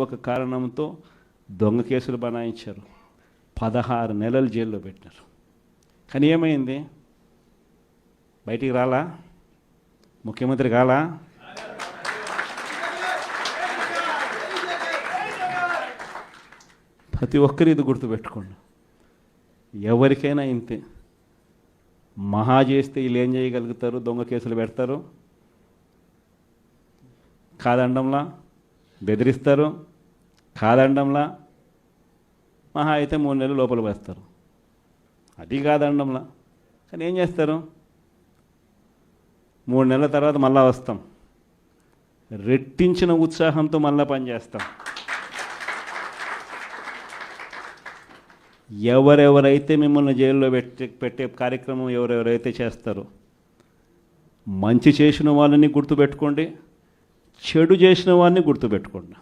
ఒక కారణంతో దొంగ కేసులు బనాయించారు, 16 నెలలు జైల్లో పెట్టారు. కానీ ఏమైంది? బయటికి రాలా? ముఖ్యమంత్రి కాలా? ప్రతి ఒక్కరు ఇది గుర్తుపెట్టుకోండి. ఎవరికైనా ఇంతే. మహా చేస్తే వీళ్ళు ఏం చేయగలుగుతారు? దొంగ కేసులు పెడతారు, కాదండంలా బెదిరిస్తారు, కాదండంలా మహా అయితే 3 నెలలు లోపల వేస్తారు, అది కాదండంలా. కానీ ఏం చేస్తారు? 3 నెలల తర్వాత మళ్ళా వస్తాం, రెట్టించిన ఉత్సాహంతో మళ్ళా పనిచేస్తాం. ఎవరెవరైతే మిమ్మల్ని జైల్లో పెట్టే కార్యక్రమం ఎవరెవరైతే చేస్తారో, మంచి చేసిన వాళ్ళని గుర్తుపెట్టుకోండి, చెడు చేసిన వాడిని గుర్తుపెట్టుకోండి.